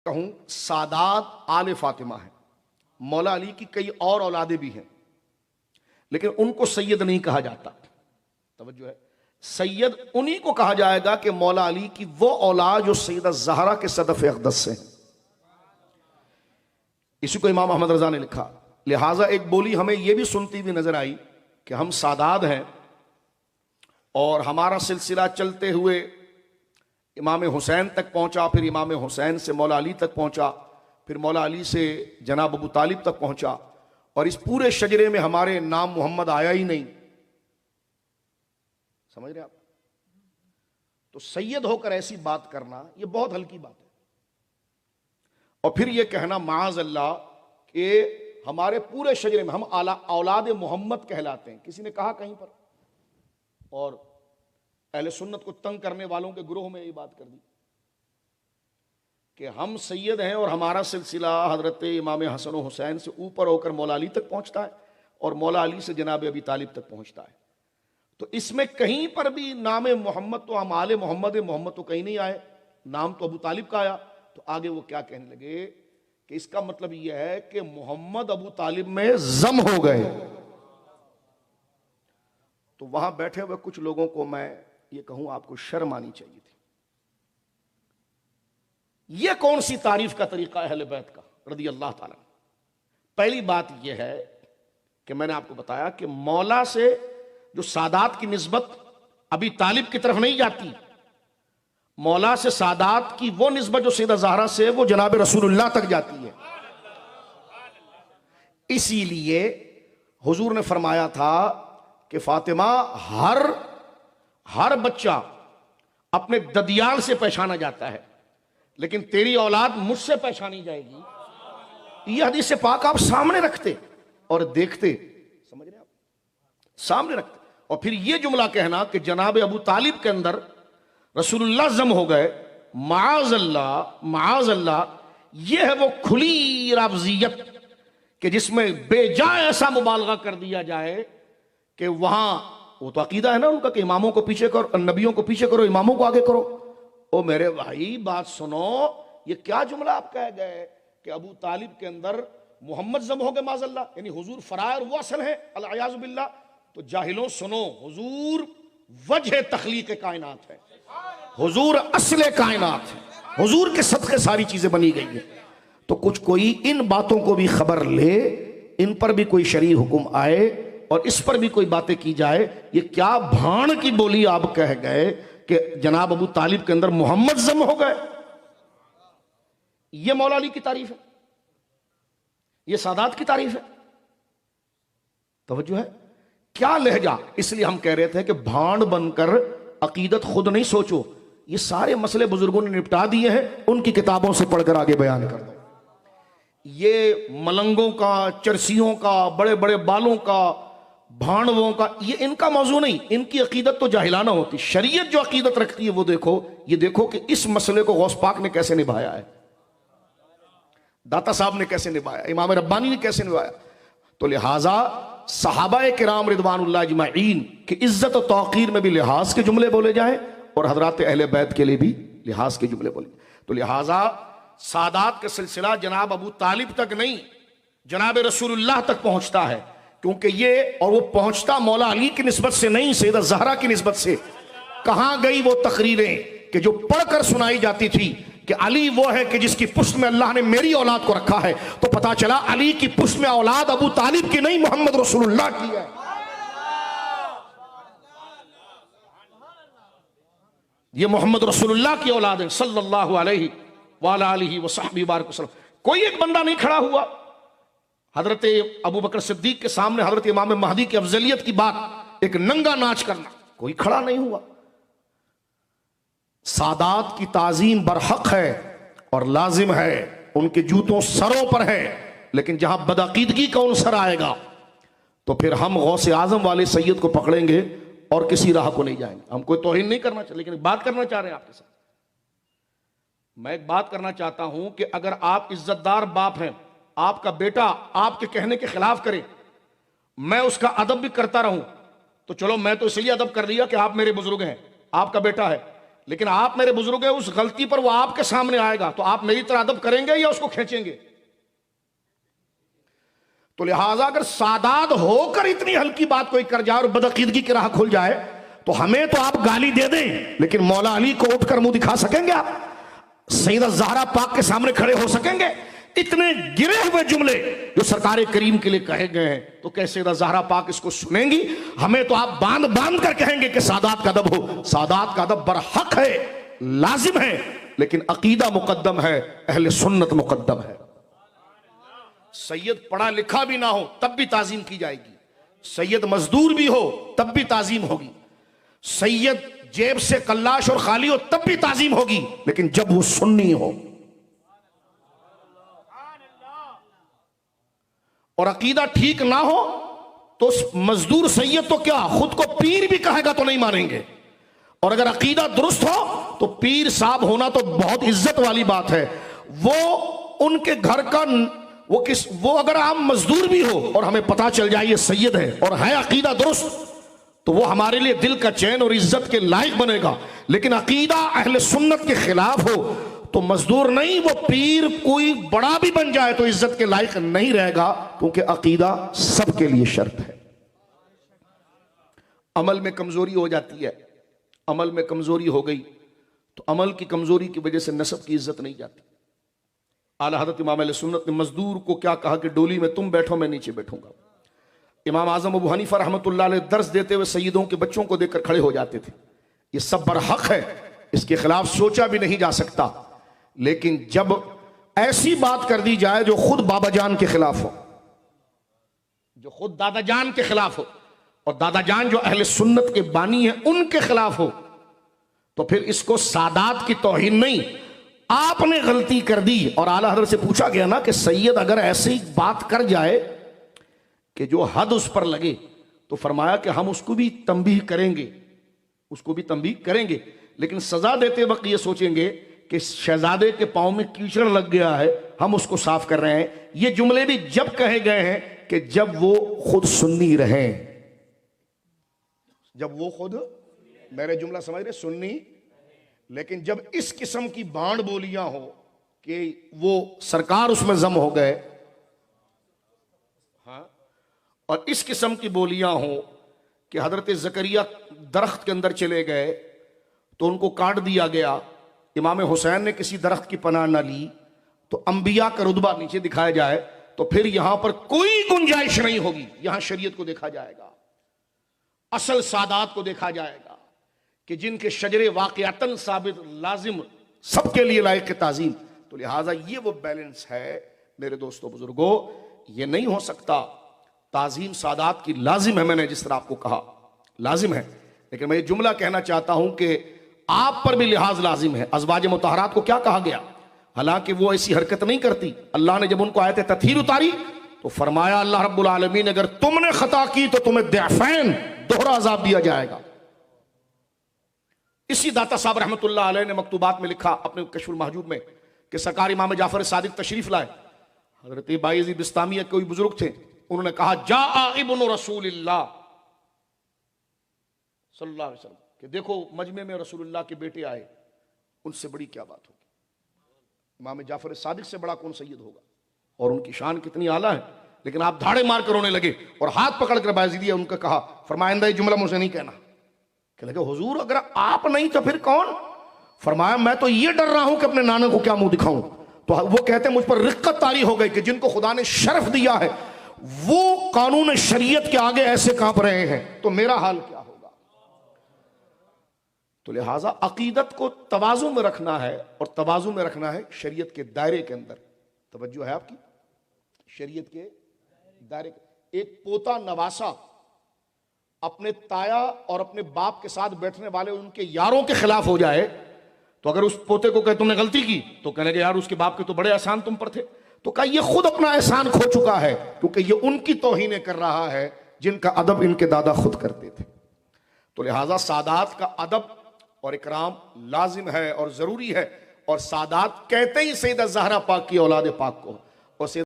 कहूं सादात आले फातिमा है। मौला अली की कई और औलादे भी हैं, लेकिन उनको सैयद नहीं कहा जाता। तवज्जो है, सैयद उन्हीं को कहा जाएगा कि मौला अली की वो औलाद जो सैयदा ज़हरा के सदफ अक़दस से है। इसी को इमाम अहमद रजा ने लिखा। लिहाजा एक बोली हमें यह भी सुनती हुई नजर आई कि हम सादात हैं और हमारा सिलसिला चलते हुए इमाम हुसैन तक पहुंचा, फिर इमाम हुसैन से मौला अली तक पहुंचा, फिर मौला अली से जनाब अबू तालिब तक पहुंचा, और इस पूरे शजरे में हमारे नाम मोहम्मद आया ही नहीं। समझ रहे आप? तो सैयद होकर ऐसी बात करना यह बहुत हल्की बात है। और फिर यह कहना माज़ अल्लाह कि हमारे पूरे शजरे में हम औलाद मोहम्मद कहलाते हैं। किसी ने कहा कहीं पर, और अहले सुन्नत को तंग करने वालों के ग्रोह में ये बात कर दी कि हम सैयद हैं और हमारा सिलसिला हजरत इमाम हसन और हुसैन से ऊपर होकर मौला अली तक पहुंचता है और मौला अली से जनाब अबी तालिब तक पहुंचता है। तो इसमें कहीं पर भी नाम मोहम्मद, तो हम आले मोहम्मद तो कहीं नहीं आए, नाम तो अबू तालिब का आया। तो आगे वो क्या कहने लगे कि इसका मतलब यह है कि मोहम्मद अबू तालिब में जम हो गए। तो वहां बैठे हुए कुछ लोगों को मैं ये कहूं, आपको शर्म आनी चाहिए थी। यह कौन सी तारीफ का तरीका है अहले बैत का रदी अल्लाह ताला। पहली बात यह है कि मैंने आपको बताया कि मौला से जो सादात की निस्बत अबी तालिब की तरफ नहीं जाती, मौला से सादात की वो निस्बत जो सैयदा ज़हरा से वो जनाब रसूलुल्लाह तक जाती है। इसीलिए हुजूर ने फरमाया था कि फातिमा, हर बच्चा अपने ददियाल से पहचाना जाता है, लेकिन तेरी औलाद मुझसे पहचानी जाएगी। यह हदीस पाक आप सामने रखते और देखते, समझ रहे आप, सामने रखते। और फिर यह जुमला कहना कि जनाब अबू तालिब के अंदर रसूलुल्लाह जम हो गए, माज़ अल्लाह, यह है वो खुली रावजियत कि जिसमें बेजा ऐसा मुबालगा कर दिया जाए कि वहां, वो तो अकीदा है ना उनका कि इमामों को पीछे करो, नबियों को पीछे करो, इमामों को आगे करो। ओ मेरे भाई बात सुनो, ये क्या जुमला आप कह गए कि अबू तालिब के अंदर मोहम्मद जम हो गए माज़ अल्लाह, यानी हुजूर फरार वो असल है अल-अयाज़ु बिल्लाह। तो जाहिलों सुनो, हुजूर वजह तख्लीक कायनात है, हुजूर असले कायनात है, हुजूर के सदक़े सारी चीजें बनी गई है। तो कुछ कोई इन बातों को भी खबर ले, इन पर भी कोई शरई हुक्म आए और इस पर भी कोई बातें की जाए। ये क्या भाण की बोली आप कह गए कि जनाब अबू तालिब के अंदर मोहम्मद जम हो गए। ये मौला अली की तारीफ है, ये सादात की तारीफ है। तवज्जो है, क्या लहजा। इसलिए हम कह रहे थे कि भांड बनकर अकीदत खुद नहीं सोचो, ये सारे मसले बुजुर्गों ने निपटा दिए हैं, उनकी किताबों से पढ़कर आगे बयान कर दो। ये मलंगों का, चरसियों का, बड़े बड़े बालों का, भांडवों का, ये इनका मौजू नहीं। इनकी अकीदत तो जाहिलाना होती। शरीयत जो अकीदत रखती है वो देखो। ये देखो कि इस मसले को गौस पाक ने कैसे निभाया है, दाता साहब ने कैसे निभाया, इमाम रब्बानी ने कैसे निभाया। तो लिहाजा सहाबाए किराम रिदवानुल्लाह अजमाइन की इज्जत और तौकीर में भी लिहाज के जुमले बोले जाए और हजरात अहले बैत के लिए भी लिहाज के जुमले बोले। तो लिहाजा सादात का सिलसिला जनाब अबू तालिब तक नहीं, जनाब रसूलुल्लाह तक पहुंचता है, क्योंकि ये, और वो पहुंचता मौला अली की निस्बत से नहीं, सैयदा ज़हरा की निस्बत से। कहां गई वो तकरीरें कि जो पढ़कर सुनाई जाती थी कि अली वो है कि जिसकी पुष्ट में अल्लाह ने मेरी औलाद को रखा है। तो पता चला अली की पुष्ट में औलाद अबू तालिब की नहीं, मोहम्मद रसूलुल्लाह की है। ये मोहम्मद रसूलुल्लाह की औलाद है सल्लल्लाहु अलैहि वालिहि वसहबिहि बारिक वसल्लम। कोई एक बंदा नहीं खड़ा हुआ हजरत अबू बकर सिद्दीक के सामने हजरत इमाम महदी की अफजलियत की बात, एक नंगा नाच करना, कोई खड़ा नहीं हुआ। सादात की ताजीम बरहक है और लाजिम है, उनके जूतों सरों पर है, लेकिन जहां बदअकीदगी का उनसर आएगा तो फिर हम गौसे आजम वाले सैयद को पकड़ेंगे और किसी राह को नहीं जाएंगे। हम कोई तौहीन नहीं करना चाहिए, लेकिन बात करना चाह रहे हैं आपके साथ। मैं एक बात करना चाहता हूं कि अगर आप इज्जतदार बाप हैं, आपका बेटा आपके कहने के खिलाफ करे, मैं उसका अदब भी करता रहूं, तो चलो मैं तो इसलिए अदब कर लिया कि आप मेरे बुजुर्ग हैं, आपका बेटा है। लेकिन आप मेरे बुजुर्ग हैं, उस गलती पर वो आपके सामने आएगा तो आप मेरी तरह अदब करेंगे या उसको खींचेंगे? तो लिहाजा अगर सादात होकर इतनी हल्की बात कोई कर जाए और बदअकीदगी की राह खुल जाए तो हमें तो आप गाली दे दें, लेकिन मौला अली को उठकर मुंह दिखा सकेंगे? आप सैयदा ज़हरा पाक के सामने खड़े हो सकेंगे? इतने गिरे हुए जुमले जो सरकार करीम के लिए कहे गए हैं, तो कैसे ज़हरा पाक इसको सुनेंगी? हमें तो आप बांध बांध कर कहेंगे कि सादात का अदब हो। सादात का अदब बरहक है, लाजिम है, लेकिन अकीदा मुकद्दम है, अहले सुन्नत मुकद्दम है। सैयद पढ़ा लिखा भी ना हो तब भी ताजीम की जाएगी, सैयद मजदूर भी हो तब भी ताजीम होगी, सैयद जेब से कल्लाश और खाली हो तब भी ताजीम होगी, लेकिन जब वो सुन्नी हो और अकीदा ठीक ना हो तो मजदूर सैयद तो क्या खुद को पीर भी कहेगा तो नहीं मानेंगे, और अगर अकीदा दुरुस्त हो तो पीर साहब होना तो बहुत इज्जत वाली बात है। वो उनके घर का वो अगर आम मजदूर भी हो और हमें पता चल जाए ये सैयद है और है अकीदा दुरुस्त, तो वो हमारे लिए दिल का चैन और इज्जत के लायक बनेगा। लेकिन अकीदा अहले सुन्नत के खिलाफ हो तो मजदूर नहीं, वो पीर कोई बड़ा भी बन जाए तो इज्जत के लायक नहीं रहेगा, क्योंकि अकीदा सबके लिए शर्त है। अमल में कमजोरी हो जाती है, अमल में कमजोरी हो गई तो अमल की कमजोरी की वजह से नस्ब की इज्जत नहीं जाती। आला हज़रत इमाम अहले सुन्नत ने मजदूर को क्या कहा कि डोली में तुम बैठो, मैं नीचे बैठूंगा। इमाम आजम अबू हनीफा रहमतुल्लाह अलैह दर्स देते हुए सैयदों के बच्चों को देखकर खड़े हो जाते थे। ये सब बरहक है, इसके खिलाफ सोचा भी नहीं जा सकता, लेकिन जब ऐसी बात कर दी जाए जो खुद बाबा जान के खिलाफ हो, जो खुद दादा जान के खिलाफ हो, और दादा जान जो अहले सुन्नत के बानी है उनके खिलाफ हो, तो फिर इसको सादात की तौहीन नहीं, आपने गलती कर दी। और आला हज़रत से पूछा गया ना कि सैयद अगर ऐसी बात कर जाए कि जो हद उस पर लगे, तो फरमाया कि हम उसको भी तंबीह करेंगे, उसको भी तंबीह करेंगे, लेकिन सजा देते वक्त ये सोचेंगे कि शहजादे के पांव में कीचड़ लग गया है, हम उसको साफ कर रहे हैं। ये जुमले भी जब कहे गए हैं कि जब वो खुद सुन्नी रहे, जब वो खुद, मेरे जुमला समझ रहे, सुन्नी। लेकिन जब इस किस्म की बाण बोलियां हो कि वो सरकार उसमें जम हो गए, हाँ, और इस किस्म की बोलियां हो कि हजरत जकरिया दरख्त के अंदर चले गए तो उनको काट दिया गया, इमाम हुसैन ने किसी दरख्त की पनाह न ली, तो अंबिया का रुतबा नीचे दिखाया जाए, तो फिर यहां पर कोई गुंजाइश नहीं होगी। यहां शरीयत को देखा जाएगा, असल सादात को देखा जाएगा कि जिनके शजरे वाक़िअतन साबित लाजिम सबके लिए लायक ताज़ीम। तो लिहाजा ये वो बैलेंस है मेरे दोस्तों बुजुर्गों, ये नहीं हो सकता। ताज़ीम सादात की लाजिम है, मैंने जिस तरह आपको कहा लाजिम है, लेकिन मैं ये जुमला कहना चाहता हूं कि आप पर भी लिहाज लाजिम है। अज़वाज मुतहरात को क्या कहा गया? हालांकि वो ऐसी हरकत नहीं करती। अल्लाह ने जब उनको आयत तत्हीर उतारी तो फरमाया अल्लाह रब्बुल आलमीन अगर तुमने खता की तो तुम्हें दैफैन, दोहरा अजाब दिया जाएगा। इसी दाता साहब रहमतुल्लाह अलैह ने मकतूबात में लिखा अपने कश्फुल महजूब में कि सरकार इमाम जाफर सादिक तशरीफ लाए। हजरत बायज़ीद बिस्तामी के कोई बुजुर्ग थे, उन्होंने कहा जा इब्नु रसूलिल्लाह सल्लल्लाहु अलैहि वसल्लम कि देखो मजमे में रसूलुल्लाह के बेटे आए, उनसे बड़ी क्या बात होगी, इमाम जाफर सादिक से बड़ा कौन सैयद होगा, और उनकी शान कितनी आला है। लेकिन आप धाड़े मार कर रोने लगे और हाथ पकड़ कर बायज़ीदिया उनका कहा, फरमाया ये जुमला मुझसे नहीं कहना। कह लगे हुजूर अगर आप नहीं तो फिर कौन? फरमाया मैं तो ये डर रहा हूं कि अपने नाना को क्या मुंह दिखाऊं। तो वो कहते हैं मुझ पर रिक्कत तारी हो गई कि जिनको खुदा ने शर्फ दिया है वो कानून शरीयत के आगे ऐसे कांप रहे हैं, तो मेरा हाल क्या होगा। तो लिहाजा अकीदत को तवाज़ु में रखना है, और तवाज़ु में रखना है शरीयत के दायरे के अंदर। तवज्जो है आपकी? शरीयत के दायरे। एक पोता नवासा अपने ताया और अपने बाप के साथ बैठने वाले उनके यारों के खिलाफ हो जाए, तो अगर उस पोते को कहे तुमने गलती की, तो कहने के यार उसके बाप के तो बड़े एहसान तुम पर थे। तो कहा ये खुद अपना एहसान खो चुका है, क्योंकि ये उनकी तौहीनें कर रहा है जिनका अदब इनके दादा खुद करते थे। तो लिहाजा सादात का अदब और इकराम लाजिम है और जरूरी है, और सादात कहते ही सैयदा ज़हरा पाक की औलाद पाक को, और